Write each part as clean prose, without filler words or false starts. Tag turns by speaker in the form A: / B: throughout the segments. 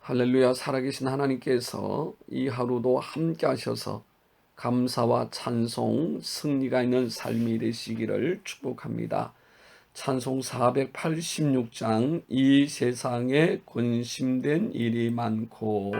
A: 할렐루야. 살아계신 하나님께서 이 하루도 함께 하셔서 감사와 찬송, 승리가 있는 삶이 되시기를 축복합니다. 찬송 486장 이 세상에 근심된 일이 많고.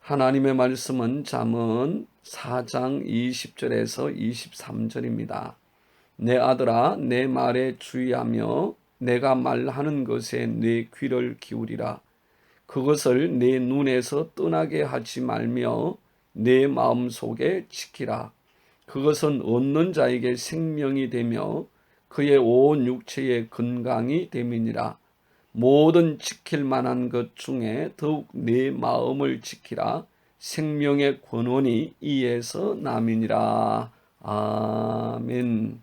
A: 하나님의 말씀은 잠언 4장 20절에서 23절입니다. 내 아들아, 내 말에 주의하며 내가 말하는 것에 내 귀를 기울이라. 그것을 내 눈에서 떠나게 하지 말며 내 마음속에 지키라. 그것은 얻는 자에게 생명이 되며 그의 온 육체의 건강이 됨이니라. 모든 지킬 만한 것 중에 더욱 내 마음을 지키라. 생명의 권원이 이에서 남이니라. 아멘.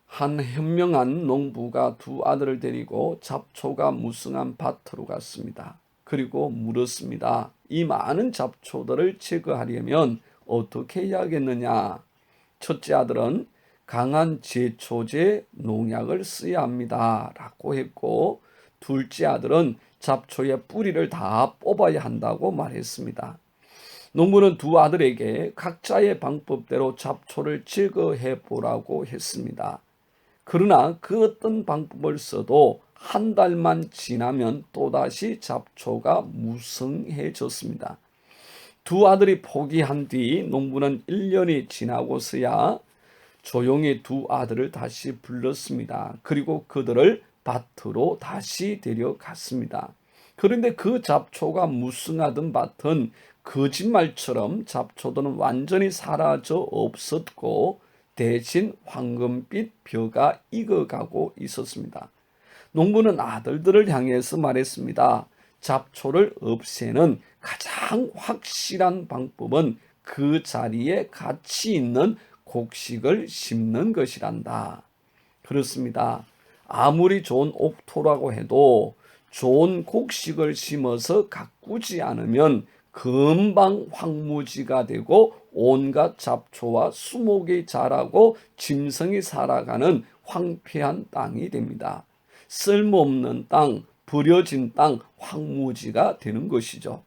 A: 한 현명한 농부가 두 아들을 데리고 잡초가 무성한 밭으로 갔습니다. 그리고 물었습니다. 이 많은 잡초들을 제거하려면 어떻게 해야겠느냐? 첫째 아들은 강한 제초제 농약을 써야 합니다 라고 했고, 둘째 아들은 잡초의 뿌리를 다 뽑아야 한다고 말했습니다. 농부는 두 아들에게 각자의 방법대로 잡초를 제거해 보라고 했습니다. 그러나 그 어떤 방법을 써도 한 달만 지나면 또다시 잡초가 무성해졌습니다. 두 아들이 포기한 뒤 농부는 1년이 지나고서야 조용히 두 아들을 다시 불렀습니다. 그리고 그들을 밭으로 다시 데려갔습니다. 그런데 그 잡초가 무성하던 밭은 거짓말처럼 잡초들은 완전히 사라져 없었고 대신 황금빛 벼가 익어가고 있었습니다. 농부는 아들들을 향해서 말했습니다. 잡초를 없애는 가장 확실한 방법은 그 자리에 가치 있는 곡식을 심는 것이란다. 그렇습니다. 아무리 좋은 옥토라고 해도 좋은 곡식을 심어서 가꾸지 않으면 금방 황무지가 되고 온갖 잡초와 수목이 자라고 짐승이 살아가는 황폐한 땅이 됩니다. 쓸모없는 땅, 버려진 땅, 황무지가 되는 것이죠.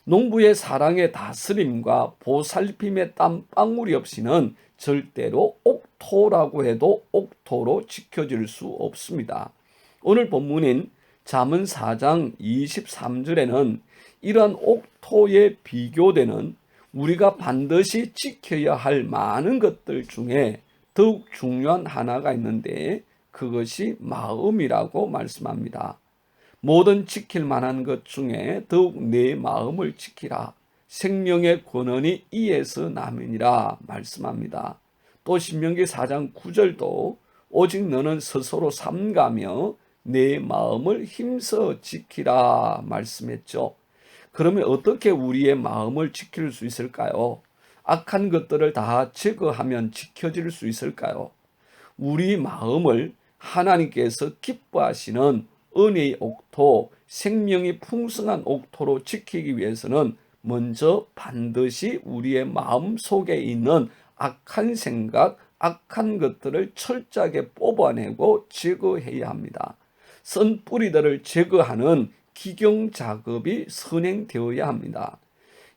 A: 농부의 사랑의 다스림과 보살핌의 땀방울이 없이는 절대로 옥토라고 해도 옥토로 지켜질 수 없습니다. 오늘 본문인 잠언 4장 23절에는 이러한 옥토에 비교되는 우리가 반드시 지켜야 할 많은 것들 중에 더욱 중요한 하나가 있는데 그것이 마음이라고 말씀합니다. 모든 지킬 만한 것 중에 더욱 내 마음을 지키라. 생명의 권한이 이에서 남으니라 말씀합니다. 또 신명기 4장 9절도 오직 너는 스스로 삼가며 내 마음을 힘써 지키라 말씀했죠. 그러면 어떻게 우리의 마음을 지킬 수 있을까요? 악한 것들을 다 제거하면 지켜질 수 있을까요? 우리 마음을 하나님께서 기뻐하시는 은혜의 옥토, 생명이 풍성한 옥토로 지키기 위해서는 먼저 반드시 우리의 마음 속에 있는 악한 생각, 악한 것들을 철저하게 뽑아내고 제거해야 합니다. 선 뿌리들을 제거하는 기경 작업이 선행되어야 합니다.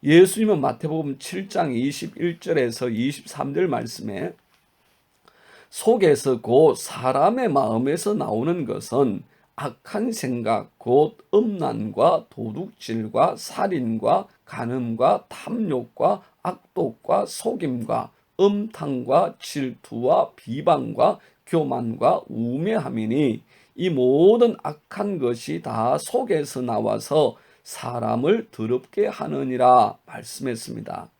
A: 예수님은 마태복음 7장 21절에서 23절 말씀에 속에서 곧 사람의 마음에서 나오는 것은 악한 생각, 곧 음란과 도둑질과 살인과 간음과 탐욕과 악독과 속임과 음탕과 질투와 비방과 교만과 우매함이니 이 모든 악한 것이 다 속에서 나와서 사람을 더럽게 하느니라 말씀했습니다.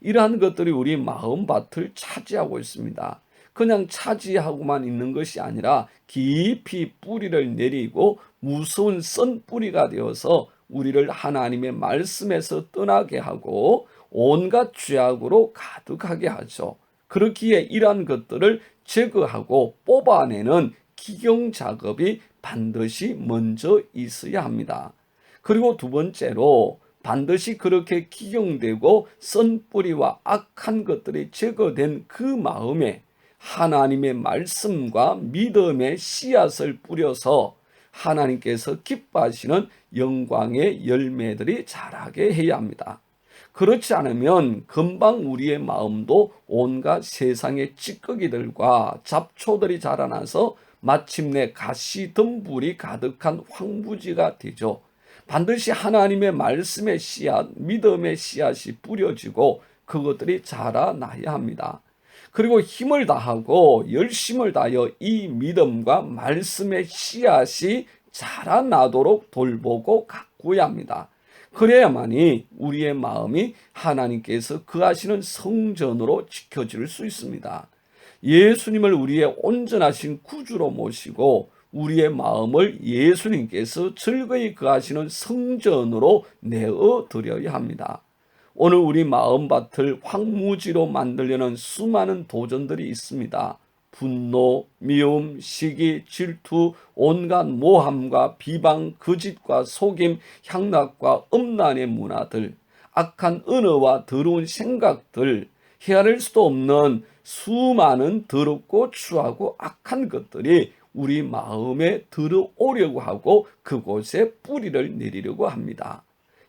A: 이러한 것들이 우리 마음밭을 차지하고 있습니다. 그냥 차지하고만 있는 것이 아니라 깊이 뿌리를 내리고 무서운 썬뿌리가 되어서 우리를 하나님의 말씀에서 떠나게 하고 온갖 죄악으로 가득하게 하죠. 그렇기에 이러한 것들을 제거하고 뽑아내는 기경 작업이 반드시 먼저 있어야 합니다. 그리고 두 번째로 반드시 그렇게 기경되고 썬뿌리와 악한 것들이 제거된 그 마음에 하나님의 말씀과 믿음의 씨앗을 뿌려서 하나님께서 기뻐하시는 영광의 열매들이 자라게 해야 합니다. 그렇지 않으면 금방 우리의 마음도 온갖 세상의 찌꺼기들과 잡초들이 자라나서 마침내 가시덤불이 가득한 황무지가 되죠. 반드시 하나님의 말씀의 씨앗, 믿음의 씨앗이 뿌려지고 그것들이 자라나야 합니다. 그리고 힘을 다하고 열심을 다하여 이 믿음과 말씀의 씨앗이 자라나도록 돌보고 가꾸어야 합니다. 그래야만이 우리의 마음이 하나님께서 거하시는 성전으로 지켜질 수 있습니다. 예수님을 우리의 온전하신 구주로 모시고 우리의 마음을 예수님께서 즐거이 거하시는 성전으로 내어 드려야 합니다. 오늘 우리 마음밭을 황무지로 만들려는 수많은 도전들이 있습니다. 분노, 미움, 시기, 질투, 온갖 모함과 비방, 거짓과 속임, 향락과 음란의 문화들, 악한 언어와 더러운 생각들, 헤아릴 수도 없는 수많은 더럽고 추하고 악한 것들이 우리 마음에 들어오려고 하고 그곳에 뿌리를 내리려고 합니다.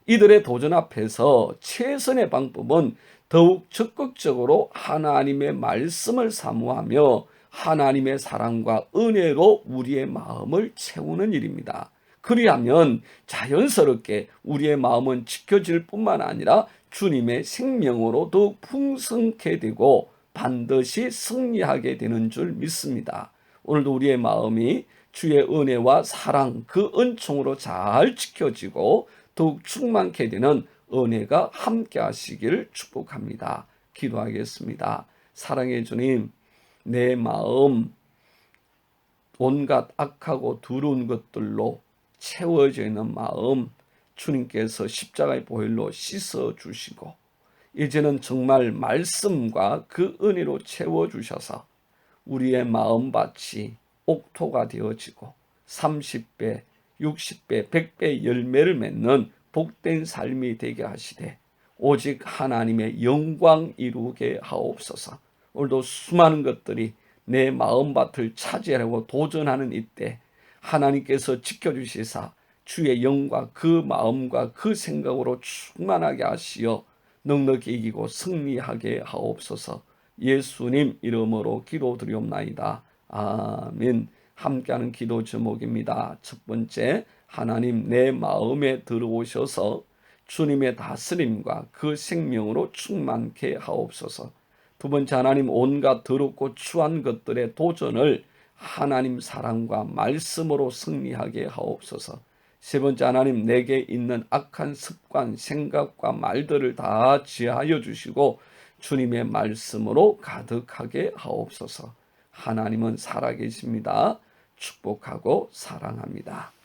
A: 이들의 도전 앞에서 최선의 방법은 더욱 적극적으로 하나님의 말씀을 사모하며 하나님의 사랑과 은혜로 우리의 마음을 채우는 일입니다. 그리하면 자연스럽게 우리의 마음은 지켜질 뿐만 아니라 주님의 생명으로 더욱 풍성케 되고 반드시 승리하게 되는 줄 믿습니다. 오늘도 우리의 마음이 주의 은혜와 사랑, 그 은총으로 잘 지켜지고 더욱 충만케 되는 은혜가 함께 하시기를 축복합니다. 기도하겠습니다. 사랑의 주님, 내 마음 온갖 악하고 두려운 것들로 채워져 있는 마음 주님께서 십자가의 보혈로 씻어주시고 이제는 정말 말씀과 그 은혜로 채워주셔서 우리의 마음밭이 옥토가 되어지고 30배, 60배, 100배 열매를 맺는 복된 삶이 되게 하시되 오직 하나님의 영광 이루게 하옵소서. 오늘도 수많은 것들이 내 마음밭을 차지하려고 도전하는 이때 하나님께서 지켜주시사 주의 영과 그 마음과 그 생각으로 충만하게 하시어 넉넉히 이기고 승리하게 하옵소서. 예수님 이름으로 기도드리옵나이다. 아멘. 함께하는 기도 제목입니다. 첫 번째, 하나님 내 마음에 들어오셔서 주님의 다스림과 그 생명으로 충만케 하옵소서. 두 번째, 하나님, 온갖 더럽고 추한 것들의 도전을 하나님 사랑과 말씀으로 승리하게 하옵소서. 세 번째, 하나님, 내게 있는 악한 습관, 생각과 말들을 다 지하여 주시고 주님의 말씀으로 가득하게 하옵소서. 하나님은 살아계십니다. 축복하고 사랑합니다.